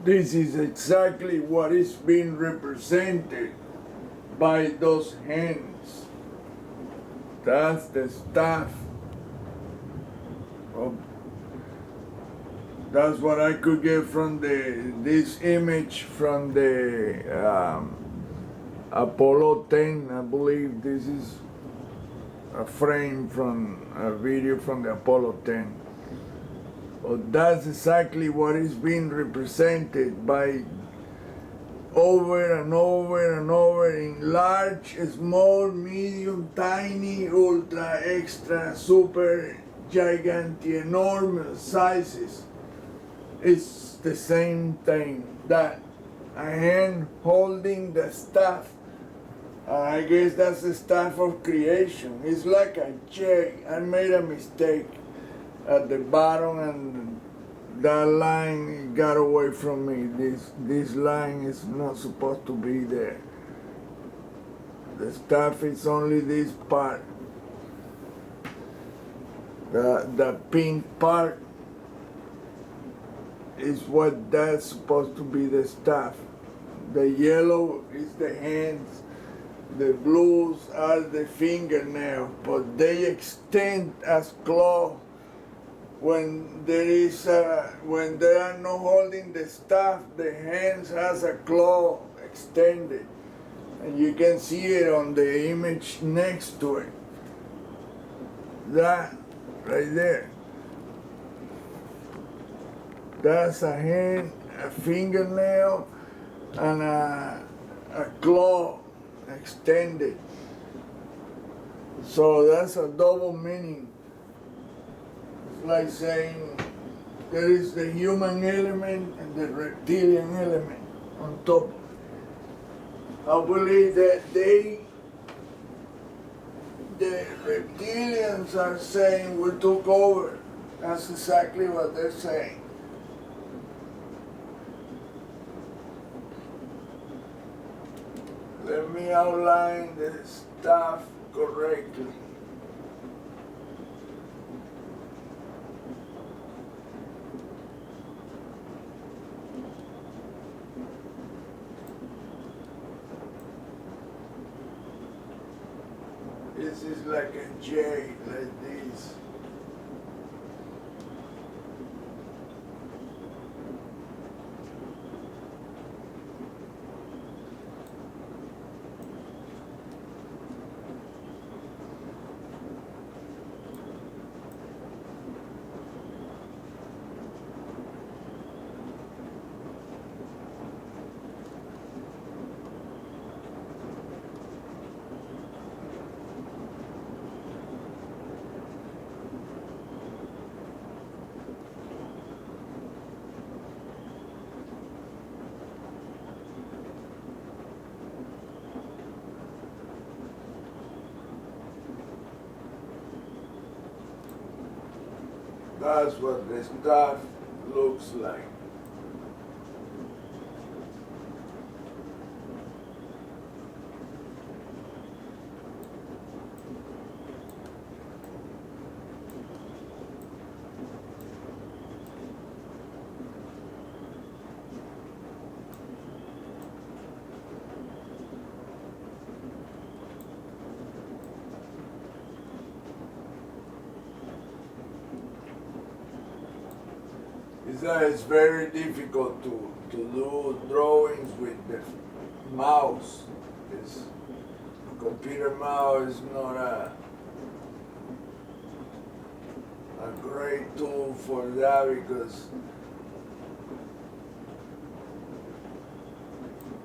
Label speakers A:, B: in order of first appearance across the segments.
A: This is exactly what is being represented by those hands. That's the staff. That's what I could get from this image from the Apollo 10. I believe this is a frame from a video from the Apollo 10. But that's exactly what is being represented by over and over and over in large, small, medium, tiny, ultra, extra, super, gigantic, enormous sizes. It's the same thing, that a hand holding the staff. I guess that's the staff of creation. It's like a J. I made a mistake at the bottom, and that line got away from me. This line is not supposed to be there. The staff is only this part. The pink part is what that's supposed to be, the staff. The yellow is the hands. The blues are the fingernails, but they extend as claws. When there are no holding the staff, the hands has a claw extended, and you can see it on the image next to it. That right there. That's a hand, a fingernail, and a claw extended. So that's a double meaning. It's like saying there is the human element and the reptilian element on top. I believe that the reptilians are saying we took over. That's exactly what they're saying. Let me outline the stuff correctly. This is like a J, like this. That's what the stuff looks like. It's very difficult to do drawings with the mouse. This computer mouse is not a great tool for that, because,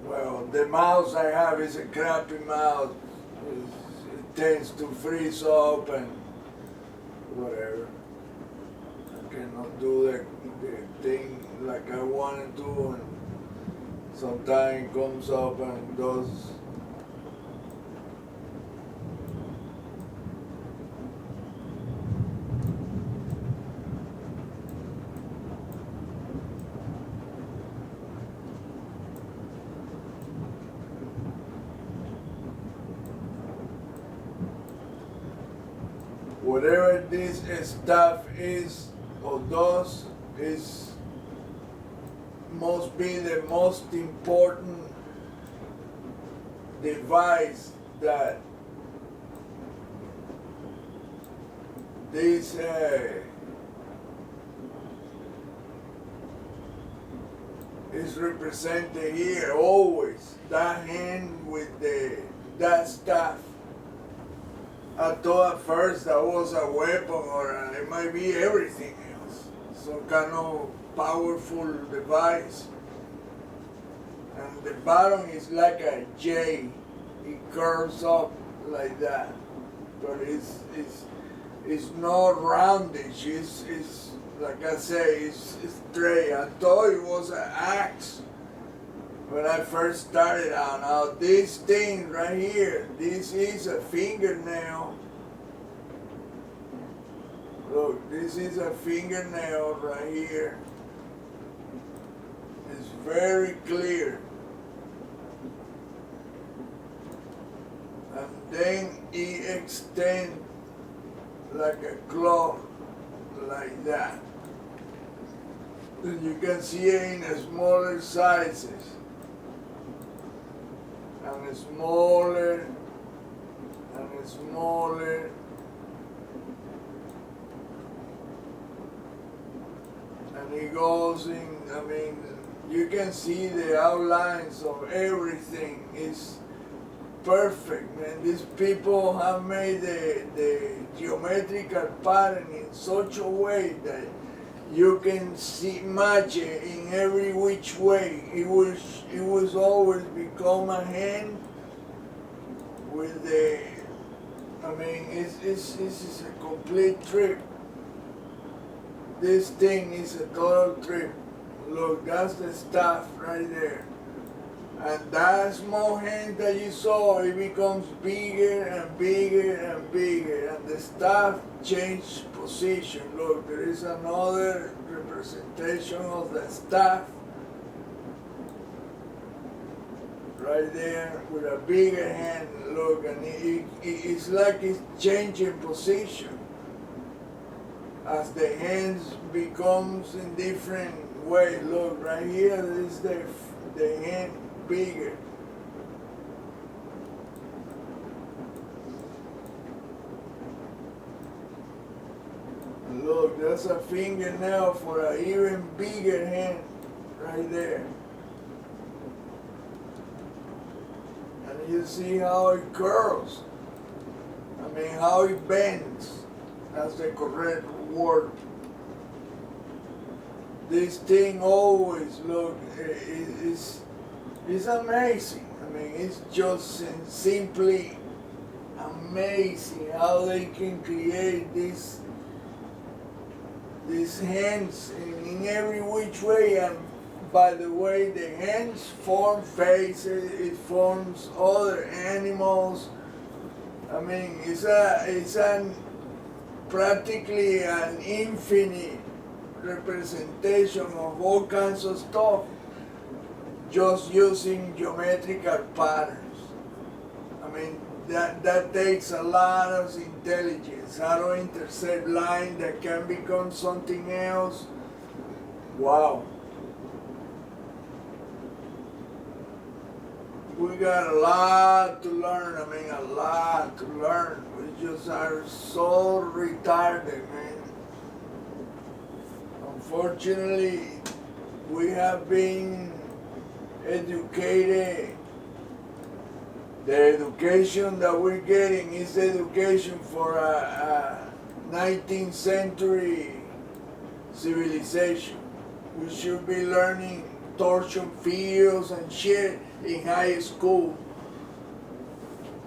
A: well, the mouse I have is a crappy mouse. It tends to freeze up and whatever. I cannot do the thing like I want to do, and sometimes it comes up and does. Whatever this stuff is or does is must be the most important device that this is represented here always. That hand with that staff. I thought at first that was a weapon, or it might be everything else. Some kind of powerful device. And the bottom is like a J. It curves up like that. But it's not roundish. It's like I say, it's straight. I thought it was an axe when I first started out. Now this thing right here, this is a fingernail. Look, this is a fingernail right here. It's very clear. And then it extends like a claw, like that. And you can see it in smaller sizes. And smaller, and smaller. And it goes in, I mean, you can see the outlines of everything. It's perfect, man. These people have made the geometrical pattern in such a way that you can see match it in every which way. It was always become a hand with the, I mean, this is a complete trip. This thing is a total trip. Look, that's the stuff right there. And that small hand that you saw, it becomes bigger and bigger and bigger, and the staff changed position. Look, there is another representation of the staff right there with a bigger hand. Look, and it's like it's changing position as the hands becomes in different ways. Look, right here, this is the hand bigger. Look, that's a fingernail for an even bigger hand right there. And you see how it curls. I mean, how it bends. That's the correct word. This thing always, look, it's amazing. I mean, it's just simply amazing how they can create these hands in every which way. And by the way, the hands form faces, it forms other animals. I mean, it's practically an infinite representation of all kinds of stuff, just using geometrical patterns. I mean, that takes a lot of intelligence. How to intersect line that can become something else. Wow. We got a lot to learn. I mean, a lot to learn. We just are so retarded, man. Unfortunately, we have been educated. The education that we're getting is education for a 19th century civilization. We should be learning torsion fields and shit in high school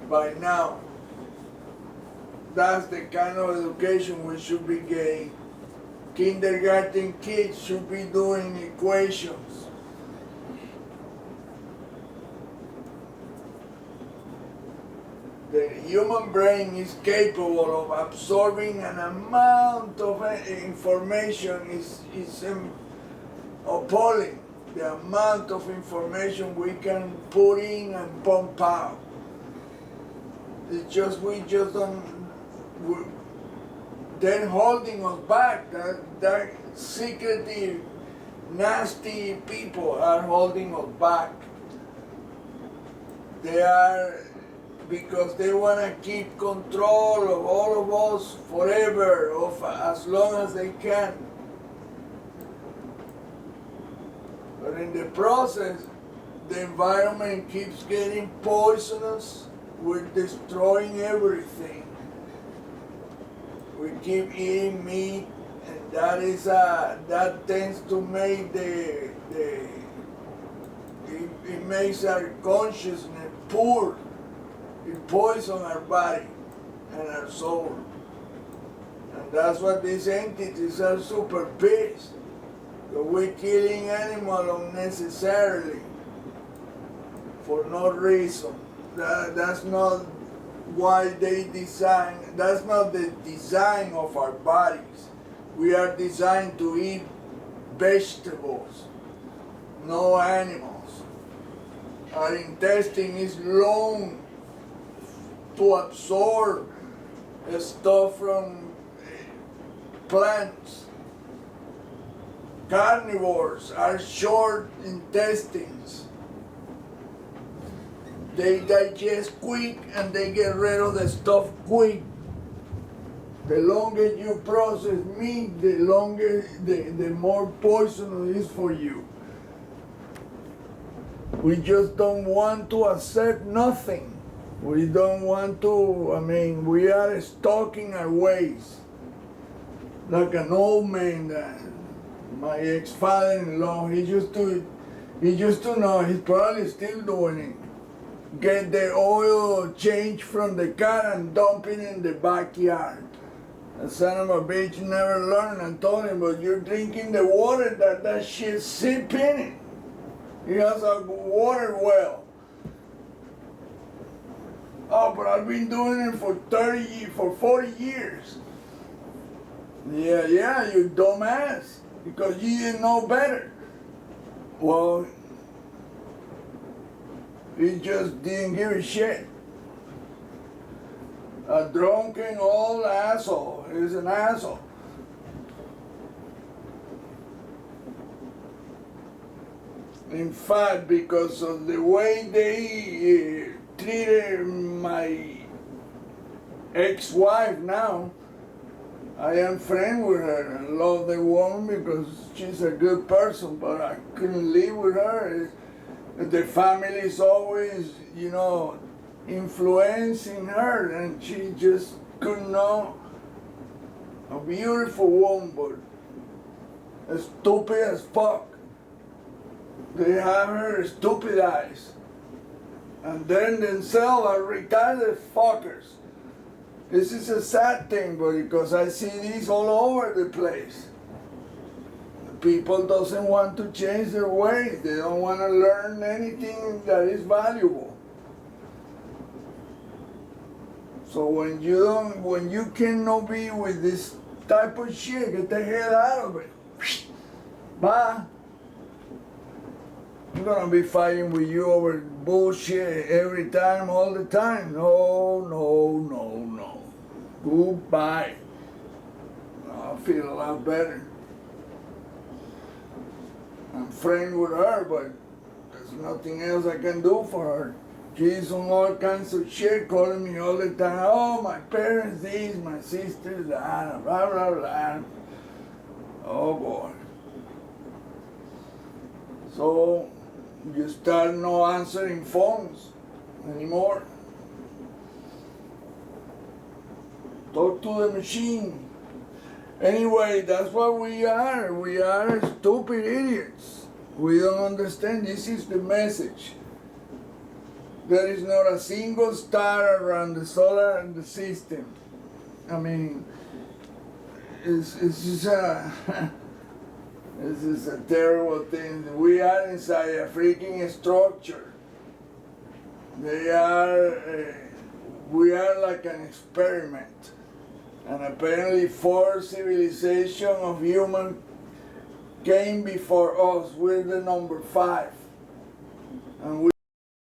A: by now. That's the kind of education we should be getting. Kindergarten kids should be doing equations. The human brain is capable of absorbing an amount of information is appalling. The amount of information we can put in and pump out. It's just, we just don't, they're holding us back. That secretive nasty people are holding us back. They are, because they want to keep control of all of us forever, of as long as they can. But in the process, the environment keeps getting poisonous. We're destroying everything. We keep eating meat, and that tends to make it makes our consciousness poor. It poisons our body and our soul. And that's what these entities are super pissed. So we're killing animals unnecessarily for no reason. That's not why they design, that's not the design of our bodies. We are designed to eat vegetables, no animals. Our intestine is long to absorb stuff from plants. Carnivores are short intestines. They digest quick and they get rid of the stuff quick. The longer you process meat, the more poisonous it is for you. We just don't want to accept nothing. We don't want to, we are stuck in our ways. Like an old man, my ex-father-in-law, he used to know, he's probably still doing it. Get the oil changed from the car and dump it in the backyard. The son of a bitch never learned. I told him, but you're drinking the water that shit sip in it. He has a water well. Oh, but I've been doing it for 40 years. Yeah, you dumbass, because you didn't know better. Well, he just didn't give a shit. A drunken old asshole. He's an asshole. In fact, because of the way they treated my ex-wife now, I am friends with her. I love the woman because she's a good person, but I couldn't live with her. The family is always, influencing her, and she just couldn't know. A beautiful woman, but stupid as fuck. They have her stupidized. And then themselves are retarded fuckers. This is a sad thing, but because I see this all over the place. People doesn't want to change their ways. They don't want to learn anything that is valuable. So when you cannot be with this type of shit, get the hell out of it. Bye. I'm gonna be fighting with you over bullshit every time, all the time. No. Goodbye. I feel a lot better. I'm friends with her, but there's nothing else I can do for her. She's on all kinds of shit, calling me all the time. Oh, my parents this, my sisters that, blah, blah, blah. Oh, boy. So, you start not answering phones anymore. Talk to the machine. Anyway, that's what we are. We are stupid idiots. We don't understand. This is the message. There is not a single star around the solar system. It's just this is a terrible thing. We are inside a freaking structure. We are like an experiment. And apparently 4 civilizations of humans came before us. We're the number 5. And we